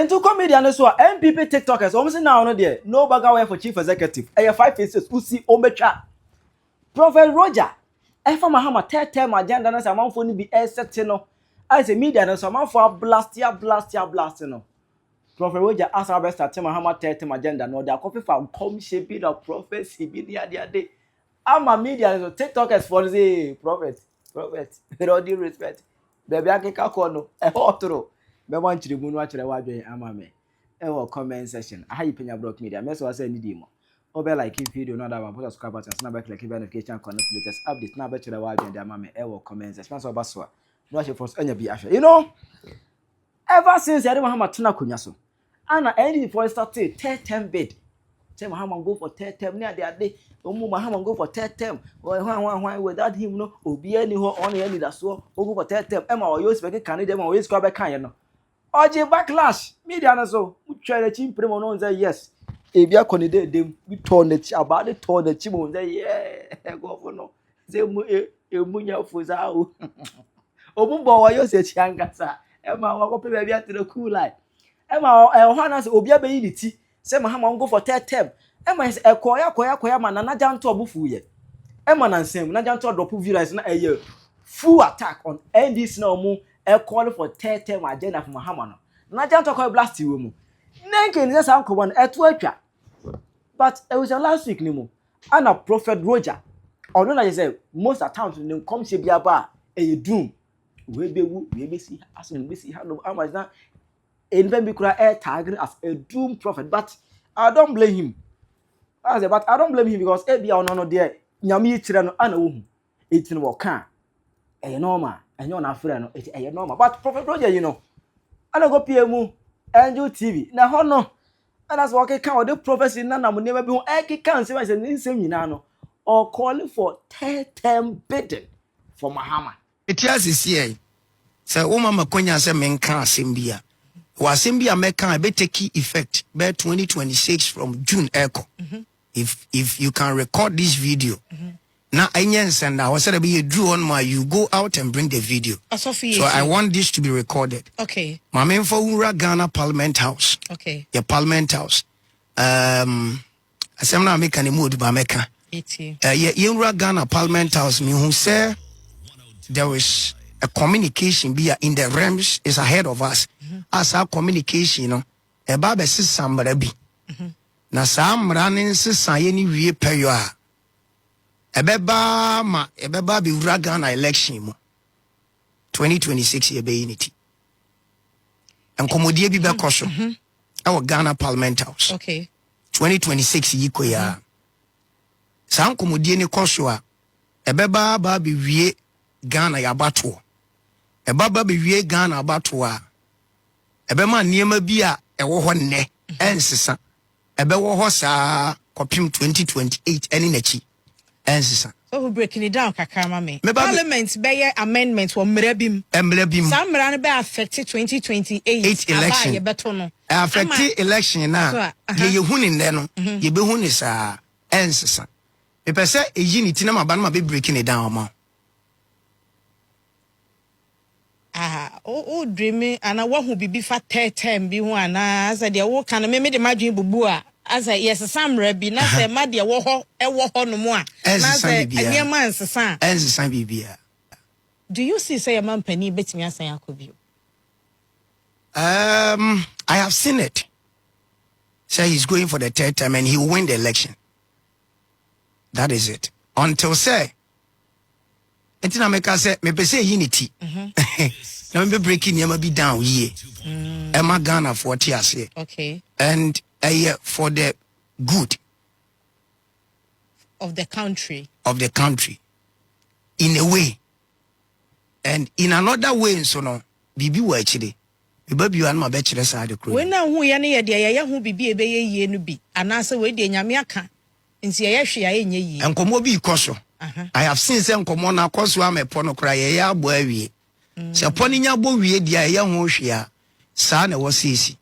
into comedian so MPP TikTokers almost now no there no bagger for chief executive 5 faces usi omecha Prophet Roja F Mahama term agenda na some for ni be set no I say media na some for blast no Prophet Roja as our best at Mahama term agenda no they copy from come shape the prophecy be the day ama media so TikTokers for the prophet with all due respect baby akeka ko no e hotro be wan chiri mu no akere wadwen ama me e wo comment section aha yi Penyah block media me so wa say ni di mo obe like video no that one put subscribe button na be click notification connect latest update na be chire wadwen ama me e wo comment section so ba so no she force anya bi ahwe you know ever since Yari Mahama tena konya so ana any for started 10 bid say Mahama go for 10 near the day Mahama go for 10 why without him no obi any ho on any that so go for 10 Emma or you speak Canada or you score back kan no oje backlash media na so try the chim premo no say yes e bia konide dem we turn the chi about the turn the chim on say yeah go for no say mu nya fuza o obumbo wa yo se chiangasa Emma wa go pe bia at the cool life Emma ho na say obi abeyi ni ti say Mahama go for 10 Emma is koya ma na janto obufu ye Emma na nsem na janto drop virus na eye full attack on NDC na omu call for 10 agenda for Mahama no na janto call blast we mu nenke ni say anko one eto atwa but it was last week ni mu ana Prophet Roja ono na say most account ni come she bia ba eye doom we bewu we be see aso we be see how no ama na even be kura tag as a doom prophet but I don't blame him. But I don't blame him because ebia no there nyame yitire no ana wo hu etin wo kan normal enyo na afre no normal but Prophet Roja you know ana go PM Angel TV na ho no ana so okay kan the prophecy na nam ne ba bi ho kan se nsem nyina no or calling for 10 bidding for Mahama it is here say wo mama konya se menka asembia wasembia meka be take effect by 2026 from June echo. If you can record this video now and I was said be drew on my you go out and bring the video so I want this to be recorded. Okay, my main for Ghana Parliament House. Okay, the Parliament House asem na make an mood ba meka yeah Ghana Parliament House me who say there is a communication be in the realms is ahead of us as our communication you know e ba be sisambra bi na samra ne sisa ye ni wie peyo a ebeba be wura Ghana election mu 2026 ye be unity enkomodie bi be koso our Ghana Parliament House. Okay, 2026 yiko ya sa enkomodie ni koso a ebeba ba be wie Ghana ya bato ebaba be wie Ghana abato a ebema niema bi a ewo ho nne ensesa ebewo ho saa kopim 2028 eni nachi ensesa so we breaking it down kakama me parliament be amendment wo mrabim some mra be affect 2028 election ye beto no affect election na ye huni nne no ye be huni saa ensesa me pese eyi ni tina maba na be breaking it down ma dreaming and I want who be fat 10 be one as I dear walk and me the margin bubua as I yes some rabbi na say ma dear wo ho no mo a na say any man sesa ensesa bibia. Do you see say a man penny betimi asan akobio? I have seen it. Say he's going for the 3rd time and he will win the election. That is it. Until say Entina meka say me pese unity. Now me breaking yama be down ye. Emma Ghana for TSA. Okay. And for the good of the country. In a way. And in another way so no bibi wa chide. Bibi wan ma be chire sa de kro. We na hu ye ne ye de ye hu bibi e be ye no bi. Anase we de nyame aka. Nti ye hwe ya enye yi. Enkomo bi koso. I have seen some come na koso am epo cry ye abo awie. Se poni nya bo wie dia ye ho hwea. Sa na wo sisi.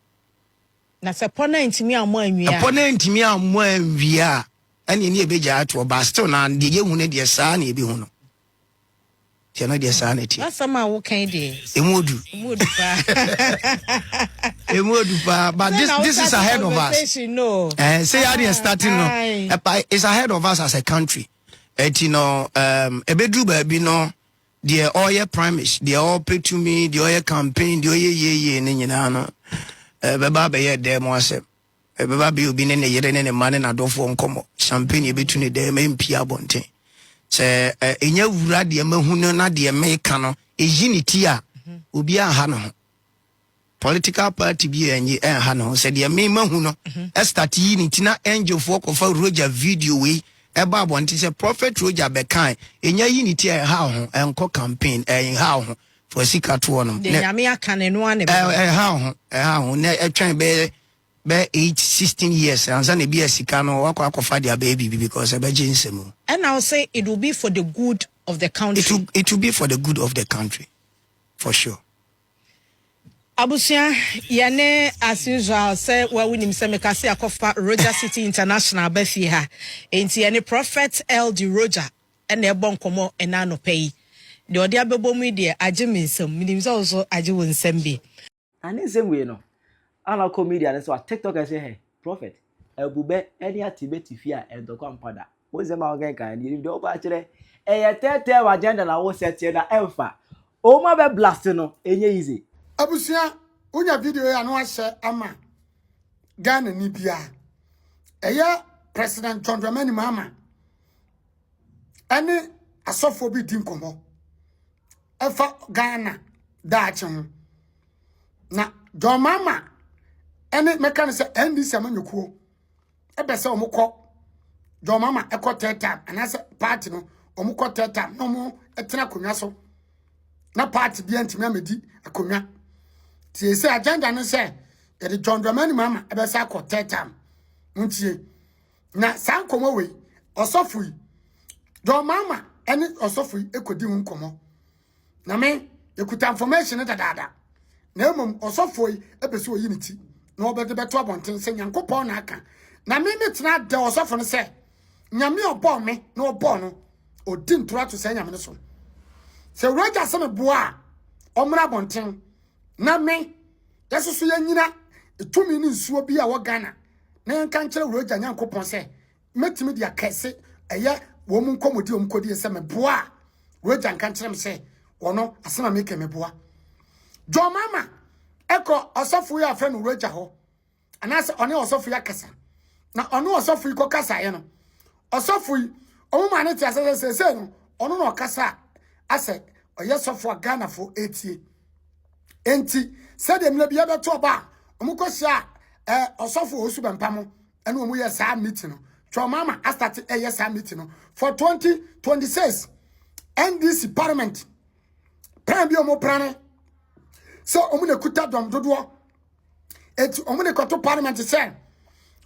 Na se pona ntimi ammo anwia. Pona ntimi ammo anwia. Ane ni ebeja ato ba still na de ye hu ne de sa na ebi hu no. Ti no de sanity. Asama wo kan de. Emodu pa. Emodu pa. But this is ahead of us. No. Say how they starting no. It's ahead of us as a country. You know, ebedru baby no. The oil premise, the oil pay to me, the oil campaign, the oil ye nyina no. Baba be ye dem wase. Baba be obi ne yere ne man na dofo nkomo. Champagne e betune dem empia bonten. Se enya wura de mahunu na de meka no ejiniti a obi aha no ho. Political party bi enyi ha no se de me mahu no start unity na angel for kofa Roja video we eba bonti se prophet Roja be kan enya unity ha ho enko campaign ha ho for sika to no de nyame aka ne no ane ha ho na etwen be 16 years anza na bi sika no akwa dia baby because ebe jinsemu. And I'll say it will be for the good of the country. It will be for the good of the country, for sure. Abusia yane as usual say we winim se mekase akofa Roja City International bafi ha enti yane Prophet LD Roja ene ebon komo ena no pay de odi abebo mu de age mensam minim so so age wonsam bi ani same way no ana comedian so TikTok say hey Prophet ebube eni atibe tifia edoko ampada wo se ma ogan kan ni de oba kire eye tete agenda na wo set na emfa o ma be blast no enye easy. Abusia unya video ya no ahye ama Ghana ni bia eya President Dramani Mahama ene asofo bi din komo efa Ghana daache ho na Dramama ene meka ne se NDC amanyukuo ebe se omukọ Dramama ekọ teta anase party no omukọ teta no mo etena konwa so na party bi antimi amedi akonwa. Ti say agenda no say e John Dramani Mahama ebe say akọ tetam ntie na sankomo we osofui John Mahama ene osofui ekodi hu nkomo na me ekuta information dada na emom osofui ebe se oyiniti na obede beto abonten se Nyankopon na aka na me metina de osofo no say nyame obo me na obo no odi ntora to say nyame no so se Roja se me boa omra bonten na me yesusu yanyina etumi ni nsuo bi a wo Ghana na nka nkere Roja Nyankopon se metimi dia kese eye wo mu nkomodi wo mkodi se me boa Roja nka nkere me se wono asema me ke me boa John Mahama eko osofu ya afre no Roja ho anase one osofu ya kasa na ono osofu ko kasa ye no osofu omo ma ne ti asese se no ono no kasa ase oye sofu Ghana fo etie enti said them bia beto ba omukosia osofu osu bempamo ene omu ye sa meeting no John Mahama start ye sa meeting no for 2026 NDC parliament plan bi omo plan so omu ne kuta dom dodo eti omu ne koto parliament say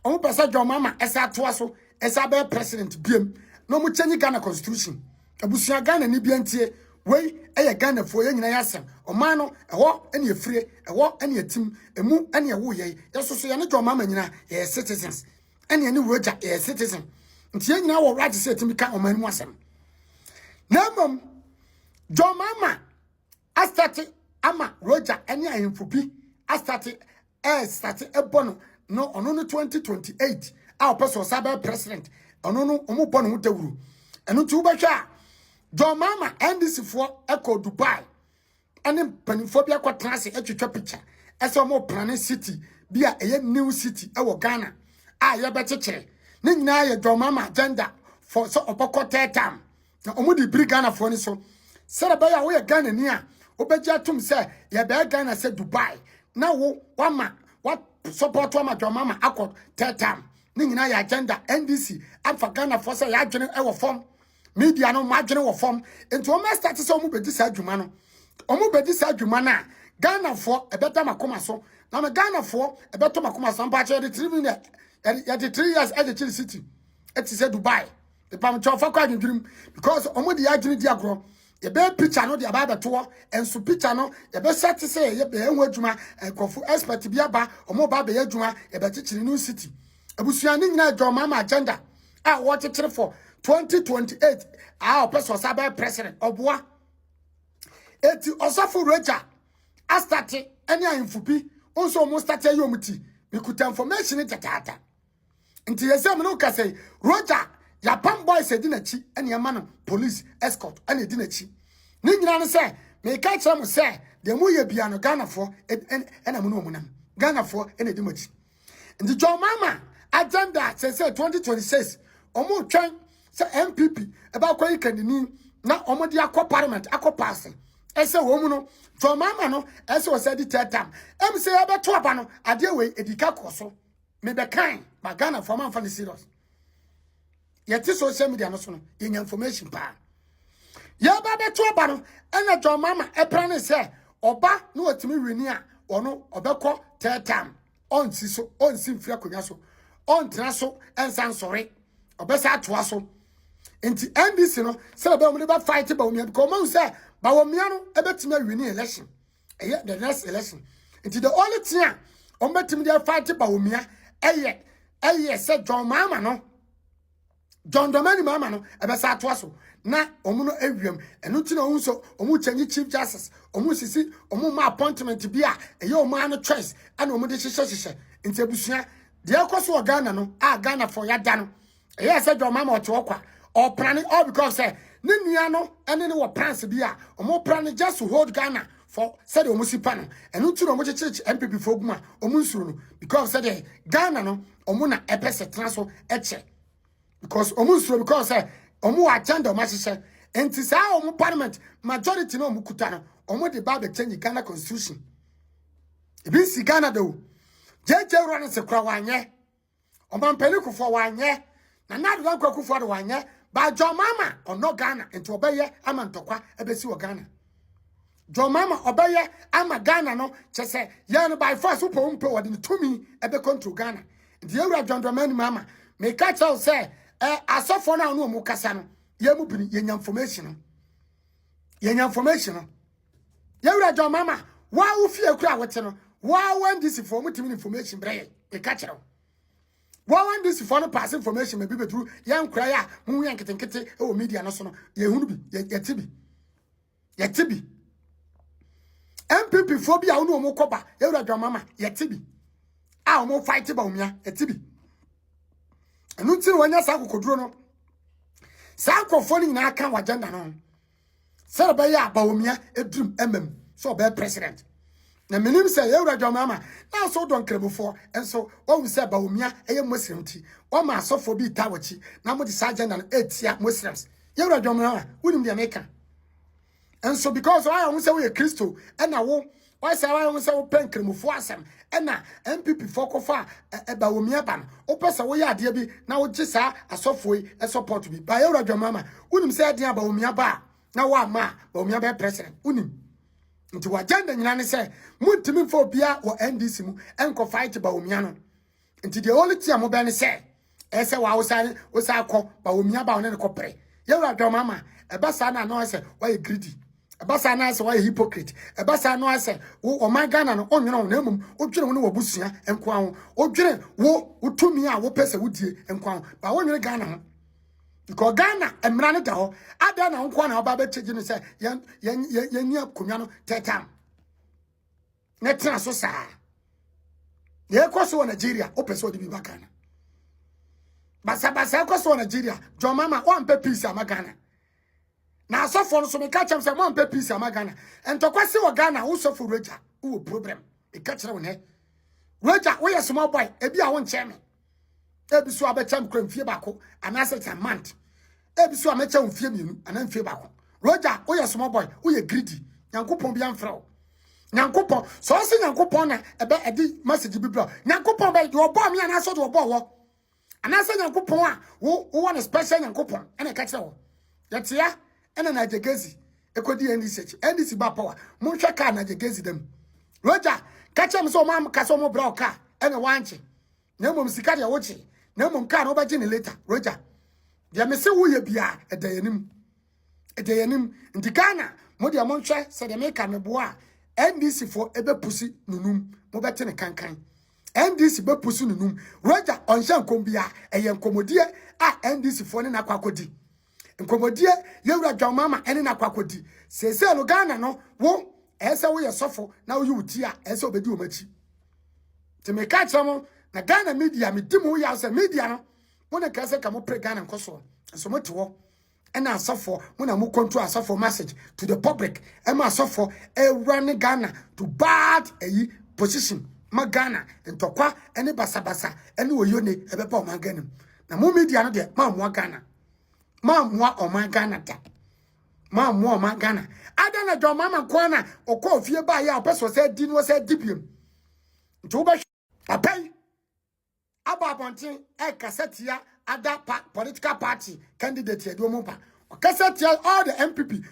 omu pesa John Mahama esa to aso esa be president biem no mu change Ghana constitution abusia Ghana ni biantie wei eye Ghana fo ye nyina yasem oman no eho ene efire eho ene etim emu ene ewo ye yesoso ye ne John Mahama nyina ye citizens ene ene Roja ye citizen nti ye nyina wo right say etim ka oman mu asem na mom John Mahama astati ama Roja ene ahemfo bi astati ebono no ono no 2028 a opeso sabe president ono no omo bono ho dawuru eno tu behwa John Mahama NDC for Echo Dubai and Penifobia Quatrasi etwa picture as a more planet city be a new city ewo Ghana ya beche ne nyina ye John Mahama agenda for so opoko tetam na omudi bri Ghana for ni so sere ba ya wo ye Ghana ni a obegya tum se ye be Ghana se Dubai na wo wama what support wama John Mahama akọ tetam ne nyina ye agenda NDC afa Ghana for say ya adwene ewo form media no madwene wo fom enti o ma start se o mu bedi sa adwuma no o mu bedi sa adwuma na Ghana fo ebeta makoma so na me Ghana fo ebeto makoma so mpa che de 3 million ya de 3 years at the city it is Dubai the pam cho fa kwa adwurim because o mu de adwene di agro ye be picture no de aba beto enso picture no ye be set say ye be enwa adwuma kofu expert bi aba o mu ba be adwuma ye be chichiri new city abusua ni nyina John Mahama agenda a what chichiri for 2028 person sabe president obua eti osofo Roja astarte ene ahemfupi onso mo starte yomuti mekuta information tatata nti yese me no ka say Roja Japan boys edi na chi ene ya no police escort ene edi na chi ni nyina no say me ka kire mo say de mo ye bia no Ghana fo ena mo no munam Ghana fo ene edi machi nti John Mahama agenda say 2026 omo twen say MPP eba kwa ikandini na omo de akọ parliament akọ pass ese wo mu no John Mahama no ese o say di third term em say abeto aba no ade we edika koso me be kan ba Ghana for man fan serious yeti social media no so no yenya information pa ya ba beto aba no ena John Mahama e plan say oba no otimi weni a ono obekọ third term onsi so onsi mfia konwa so ontena so ensan sore obesa atoa so enti NDC no say ba mu ba fight ba mu because man say ba wo mia no ebetimi win election the next election enti the only thing on betimi dey fight ba wo mia say John Mahama no John Dramani Mahama no ebesa atoa so na omu no ewiem enu ti na onso omu change chief justice omu sisi omu ma appointment bia omu an choice ana omu de hyehyehye enti abusua de akoso Ghana no Ghana for ya da no say John Mahama otwokwa or planning all because say ni nua no ene ne wo plans bia omu plan just to hold Ghana for said omu sipa no enu ti na omu hyehyehye MPP for guma omu nsuru no because say Ghana no omu na epese transo eche because omu nsuru because say omu agenda o mahyehyɛ enti saa omu parliament majority no omu kuta no omu de ba be change Ghana constitution ebi si Ghana do jeje run se kura wanye omampani kufo wanye na nadu wan kufo do wanye ba John Mahama ono Ghana enti obeye ama ntokwa ebesi wo Ghana John Mahama obeye ama Ghana no chese ye no by force upo umpe wode to me ebe control Ghana enti ewura John Dramani Mahama me ka tell say asofo na no mu kasa no ye mu bini yenya information no yewura John Mahama wa wo fie kura wote no wa wan this for mu timi information bre e ka kire wa wan this for no pass information me bi betru ye nkura ya mu yan ketenkete e wo media no so no ye hunu bi ye tibi MPP for bia wo no mu koba yewura John Mahama ye tibi a wo fight ba umia ye tibi enu ti wanya sa kokoduro no sa kofo ni na aka agenda no se be ya bawomia edrum so be president na menim se yewura John Mahama na so don kremofo enso o se bawomia eye muslim ti o ma asofo bi tawachi na mo di sa agenda no etia muslims yewura John Mahama wonim de America enso because why won se we Kristo na wo why say why won se wo pen kremofo asem na MPP fokofa bawomia ban o pesa wo ya ade bi na wo gi sa asofo e support bi ba yewura John Mahama wonim se ade bawomia ba na wa ma bawomia be president wonim nti wa agenda nyina ne se muntimi fo bia wo NDC mu enko fight bawomia no nti the only thing mo be ne se ese wa wo sa akọ bawomia ba ne ko pre yewura John Mahama ebasa na no se wa greedy ebasa na se wa hypocrite ebasa no se o man Ghana no onwene na emum odwene wo no wabusua enko aho odwene wo utumi a wo pese wudie enko aho ba wonwene Ghana ho because Ghana emra ne da ho ada na nko na oba be cheji ne se ye akonwa no tetam ne tra so saa ye koso wo Nigeria o pese odi bi ba Ghana basa koso wo Nigeria John Mahama o ampe peace ama Ghana na asofo no so me ka chem se mo ampe peace ama Ghana entokwase wo Ghana wo sofo Roja wo problem e ka kire wo ne Roja wo ye small boy ebi a wo nche me ebiso abecham kramfie bako anase month ebiso amecham fie mienu anamfie bako Roja wo ye small boy wo ye greedy Nyankopon bia mfra wo Nyankopon so se Nyankopon na ebe edi message biblia Nyankopon be do obo me anase do obo wo anase Nyankopon a wo won special Nyankopon ene ka kire wo yetia ene na jegezi ekodi NDC ba power munhwe ka na jegezi dem Roja ka kire me so mam ka so mo bra ka ene wanche na mom sika de woche na mom ka no ba gine later Roja dia me se wo ye bia edayanim ndi Ghana mo dia mo nhwe se de me ka me boa NDC for ebe pusi nunum mo bete ne kankan NDC be pusi nunum Roja onhye nkombia eye nkomodie a NDC for ne na kwakodi nkomodie yewura John Mama ene na kwakodi sese no Ghana no wo ese wo ye sofo na wo yuti a ese obedi o machi te me ka chamo na Ghana media me dimu ya se media no mo na ka se ka mo pre Ghana nkoso so mo te wo ena asofo mo na mo control asofo message to the public e ma asofo e run Ghana to bad position ma Ghana ntokwa ene basabasa ene oyone ebepa o Ghana na mo media no de ma mo Ghana ma mo o Ghana da ma mo o Ghana ada na John Mama kwana okọ ofie ba ya opeso se di no se dibiem nti ba apai aba bontin e kasetia other political party candidate e do mo pa kasetia all the MPP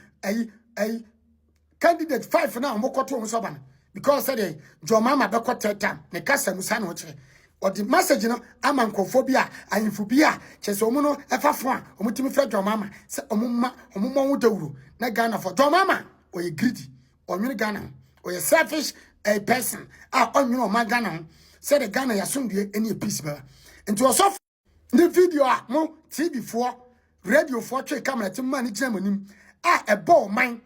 candidate 5 now mo koto mo so ba because say John Mama be koto time ne kasa musa no kire or the message no amankophobia ayinfobia chese omo no efafo a omo timi fra John Mama se omo wo dawuro na Ghana for John Mama or you greedy or you Ghana or you selfish a person on you my Ghana say the Ghana yasundie any peace ba into also the video mo TV4 radio 4 twe camera ti man gina manim a ball mine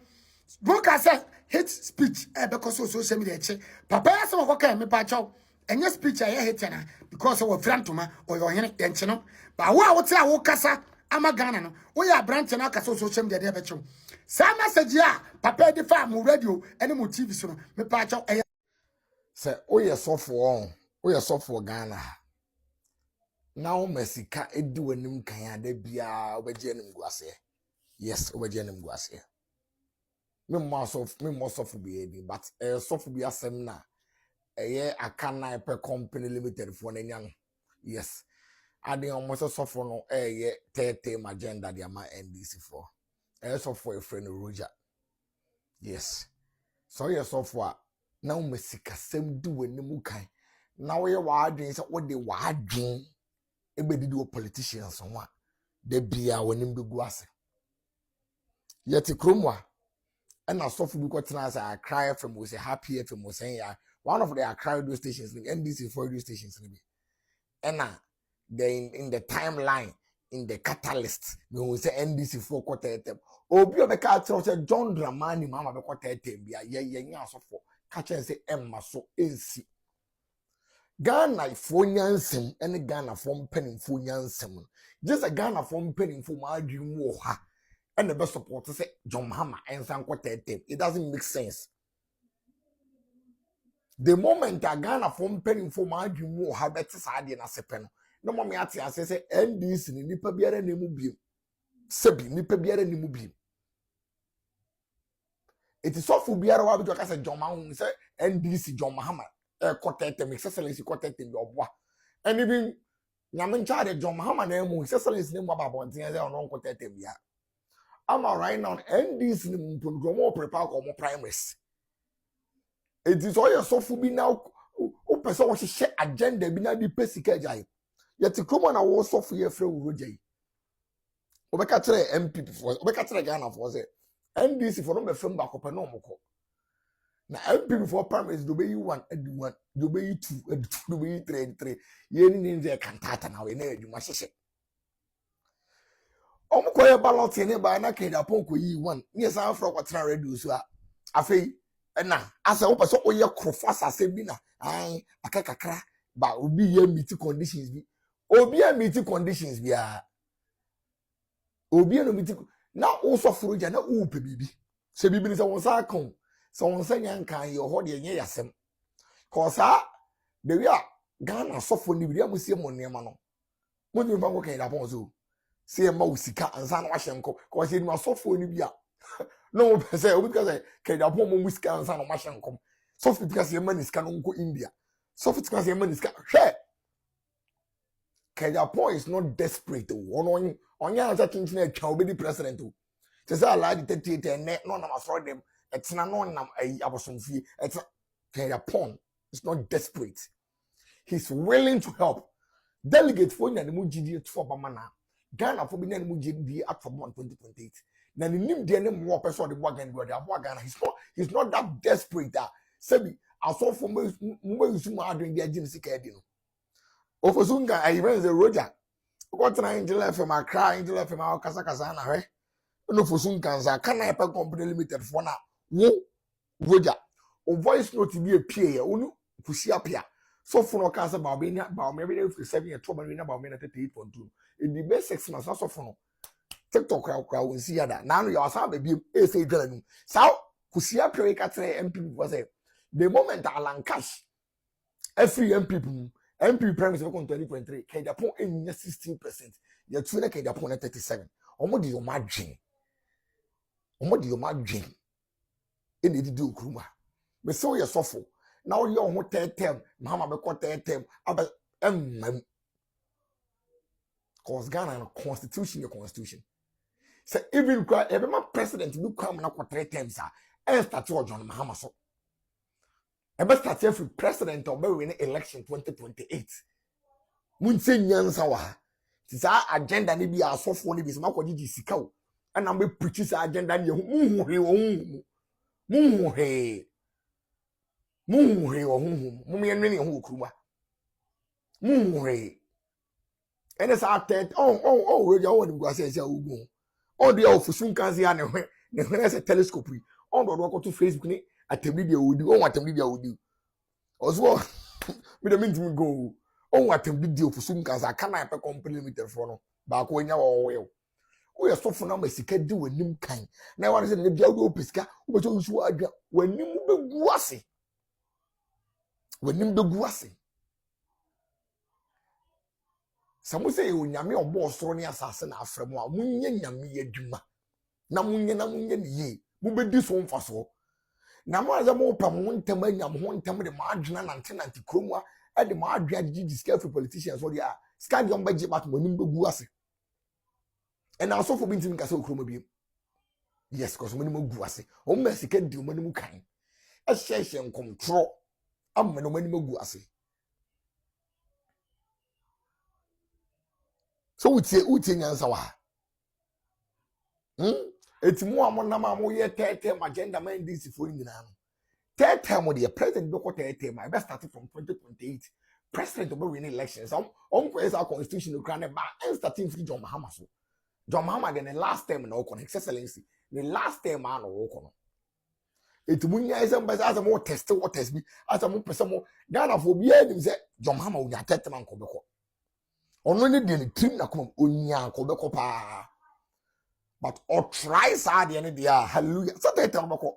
broadcast say hate speech because of social media che papa ya se wo ka me pa chaw enye speech a hate na because of frantoma or your hene enche no ba wo a wo te a wo kasa ama Ghana no wo ya branch na kasa social media de be chaw sa message ya papa di fa mo radio ene mo TV so no me pa chaw se oye sofo Ghana na o masika edi wanim kan ada bia obeje nim guase yes obeje nim guase me mo sofo bi edi but sofo bi asem na akana pe company limited for na nya no yes ade o sofo no tete agenda de ama NDC for sofo e friend Roja yes so ye sofo a na o masika sem di wanim kan na wo ye wadwen se wo de wadwen ebedidi o politicians nwa de bia wonim be guase yeti kromwa na sofu bi kwetena as I cry from we say happy FM we say ya one of the cry radio stations the NDC for radio stations ni na in the timeline in the catalyst we say NDC for quarter FM obi obeka tell say John Dramani Mahama be quarter FM bia ye nya sofo ka chen say emma so ensi Ghana for nyansem ene Ghana for mpanimfo nyansem just a Ghana for mpanimfo ma adwum wo ha and the best support say John Mahama and San Quatetem. It doesn't make sense. The moment a Ghana from penning for my dream will have better side in a sepen. No more me at say NDC ni nipa biara ni mubi. Sebi nipa biara ni mubi. It is so for biara wa bi say John Mahama say NDC John Mahama Quatetem excellency Quatetem your boy. And even Yamin charge John Mahama name excellency name about bonting as on Quatetem ya. I'm right now, and this program prepare como primaries. It is all your software be now. O person wants to share agenda be now the pesika jai. Yet to come on our software from Roja. Obekatre MP for Obekatre Ghana for say NDC for no be film back up no moko. Na MP for primaries do be 1 do be 2 do be 3 ye ni nze kantata na we na adwuma hye. Omukoye ballot ne ba na keda ponko yi 1 ne san afro kwatena radio so a afei na asa wo pese oye krofasa se bi na akakakra ba obi ye meet conditions bi obi a meet conditions bi a obi no meet na wo so foroja na wo pe bibi se bibi ni se won sa kan se won sa nyan kan ye ho de nye yasem ko sa de wi a Ghana sofo ni bi amusie mo nema no mo ni fa ko keda pon so say ma usika ansa na wahyenko ko say ni asofo ni bia no say obi because ke da pon mo musika ansa na wahyenko sofo because e ma ni sika no nko India sofo because e ma ni sika hwe ke da pon is not desperate one onya ansa tintin e twa obedi president o say say allow the 38 ne no na masoro dem etena no nam abosomfie etena ke da pon is not desperate, he's willing to help delegate for nya ne mu gidi to obama na Ghana for being mu gidi at for 2028 na ni nim de ne mo person de boagan go de abo Ghana he's not that desperate that sebi aso for mo yusu ma adwen de agin sika edi no ofosunga I even the Roja Got an angel FM, I cry, angel FM, our Casacasana, eh? No for soon cancer, can I pay company limited for now? Woo, Roja, or voice note to be a peer, only to see up here. So for no cancer about being about maybe for 7 years, trouble about me at 8.2. In the best 6 months, also for no. TikTok crowd will see that. Now you are some baby, a say, so, who see up here, MP was a the moment Alan Cash, every MP premise of 2023, can Japan in 16%, your trainer can Japan at 37. Or what do you imagine? Or what do you imagine? In the do Kruma. But so you're suffer. Now you're on 3rd term, Mahama be called 3rd term, about cause Ghana and constitution, your constitution. So even every man president will come now for 3 terms, and start to John Mahama so. Ebe start every president or win election 2028. Munse nyansa wa. Tisa agenda ni bi asofo ni bi se makodi sika o. And I'm preach this agenda ni muhe mumienwe hu kuruma. Muhe. And it's out there. Roja o ni gwase ese ogun. O de ofusun kanzi ya ne hwe se telescope. On do go to Facebook ni atembi dia odi. O atembi dia odi. Oswo me the mean go. O atembi dia ofusun kanzi aka na pe company limited for no. Ba ko nya wo we. O ye sofo na masika di wanim kan. Na wa se ne bia wo pesika, wo beto usu adwa. Wanim begu ase. Wanim begu ase. Samu se onyame obo osoro ne asase na afremu a munye nyame adwuma. Na munye ne ye. Mu bedi so mfaso. Na mo aza mo pam ho ntem anyam ho ntem de ma adwena nantenante kromwa e de ma adwa di scare politicians so dia ska de ombaje bat mo nim begu ase. And also for being to Castle Chroma. Yes, because when you go ase, o mesika di o manimu kan. A share control. Am no manimu go ase. So uti nyansa wa. Eti mo amona ma mo ye 3rd term agenda man this for nyina no. 3rd term the president be ko 3rd term. I best started from 2028. President will win elections. On our constitution no grant ba and starting free John Mahama so. John Mahama the last term na okon excellency the last term na okon etu munya ese mbasa as mo test bi as mo pese mo Ghana for bia nim se John Mahama unya tetman ko beko ono ne de trim na kom onya ko beko pa but or try sad the ne dia hallelujah so tetem beko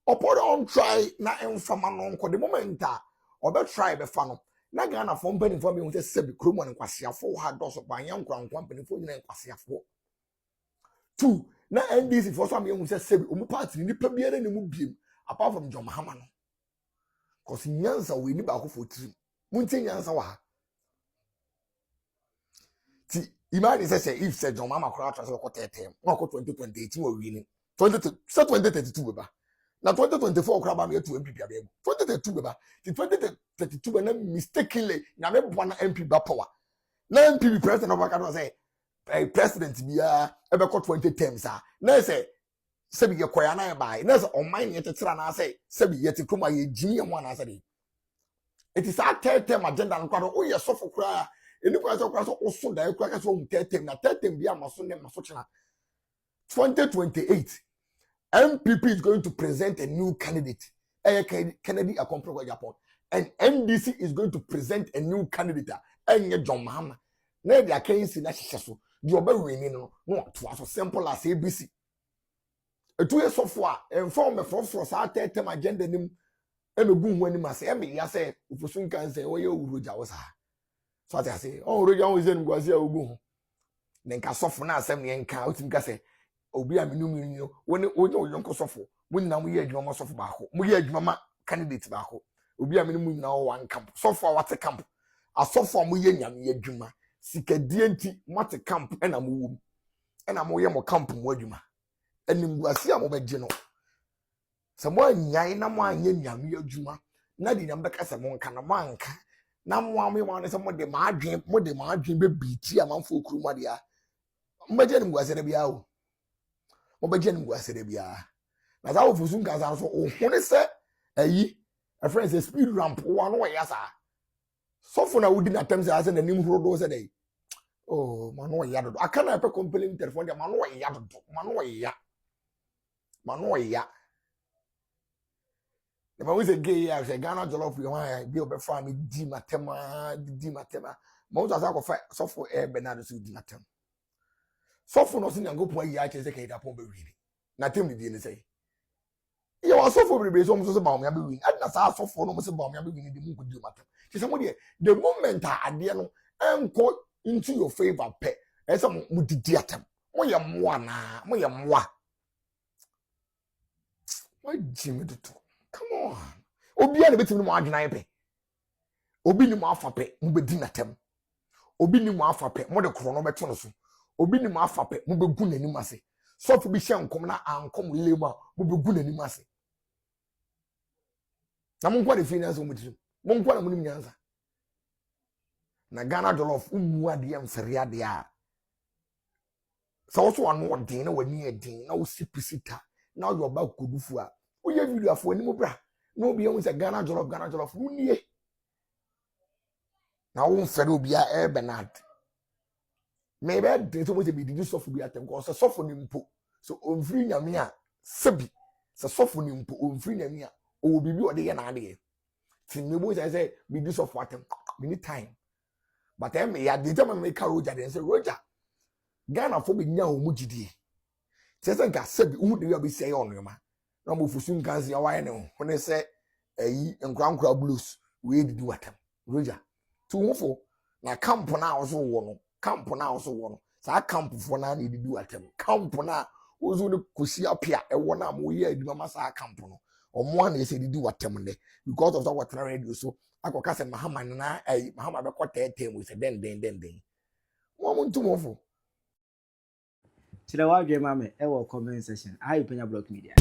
oporo on try na enfama no ko the moment obe try be fa no na Ghana for mpani for me won say sebi kromo ne kwasiafo ha doso banyan kwankwan mpani for nyina kwasiafo 2 na NDC for so me won say sebi omu party ni pa biara ne mu biem apart from John Mahama no cause nyansa we ni ba ko for 3 munti nyansa wa ti imagine say if say John Mahama crowd transfer ko 10 no ko 2028 we win 2032 beba na 2024 crowd me to MP bia 2032 beba 2032 na mistakenly na me bona MP ba power na MP president of Ghana say president bia e be ko 20 terms na say sebi ye koya na e bai na say on mine ye tetera na say sebi ye te kroma ye jimi ye mo na say it is a 3rd term agenda no kwado o ye sofo kra eni kwa so oso da e kwa so 3rd term na 3rd term bia maso ne maso chena 2028 MPP is going to present a new candidate Kennedy Akompro Japan and NDC is going to present a new candidate and John Mahama na dia kan si na hyehyɛ so di oba wini no to as simple as ABC etu ye sofo a inform me for sa 3rd term agenda nim e me gu hu anim ase e me ya say ofosun kan say oye Roja wo sa so ati say Roja wo ze ngwazi a ogu hu ne nka sofo na asem ne nka otim ka say obi a menum woni onyo sofo wonna mo ye adwuma mo sofo ba ko mo ye adwuma ma candidate ba ko obi a menum na one camp sofo a wate camp asofo mo ye nyam ye adwuma sikadie nti mate camp na mo wom na mo ye mo camp mo adwuma animguase a mo beje no se mo anyai na mo anya nyam ye adwuma na di nyam beka se mo nka na mo anka na mo ame mo ne se mo de ma adwen be biti amanfo okuruma dia mo beje animguase na bia o obaje ngu asere bia na za ofusun ka za so ohune se ayi a friend say speed ramp one way yasa so for na wudi na tem say ase na nim huro do se dey oh mano ya do aka na pe compelling telephone dia mano ya do mano ya if I was a gay I say Ghana jollof you want be obe fa me di matema mo so asa ko fa so for air Bernardo so di matem so for no sin yango po ya che se ke da pon be wi na tem di ni say you are so for be so mo so ba mo ya be wi na sa so for no mo so ba mo ya be wi ni di mu ko di matem che se mo de the moment ade no enko into your favor pe esa mo didi atem mo ye moa na mo ye moa why Jimmy do to come on obi a betim no mo adwena pe obi ni mo afa pe mo be di natem obi ni mo afa pe mo de kro no beto no so obi ni mo afa pe mo be gu nanim ase so fi bi hye nkom na ankom lemu a mo be gu nanim ase na mo nkwa de finance mo tirim mo nkwa na mo nim nyanza na Ghana jollof umu ade mfere ade a so anu odin na wani edin na wo sipisita na yo ba kodufu a wo ye video afo ani mo bra na obi ehun se Ghana jollof unie na wo mfere obi a Bernard maybe de so mo se bi di sofo bi atem ko so sofo ni mpo so onfiri nyame a sebi so sofo ni mpo onfiri nyame a o bibi ode ye na ade tin me bo say bi di sofo atem we need time but me ya de jama me ka Roja de say Roja Ghana fo be nya o mu gidie tese ga sebi hu de be say on ma na mo fusu nkanse ya waye ne ho ne se ayi nkwankwa blues we didi watam Roja tu hufo na camp na wo so wo no sa camp fo na didi watam camp na wo zo ne kosi apia e wo na mo ye aduma ma sa camp no omo na ese didi watam ne because of that what radio so akoka se Mahama na Mahama be ko tete mu se den mo muntu mo fo Chile wa dwe mame e wo comment section I Penyah Block Media.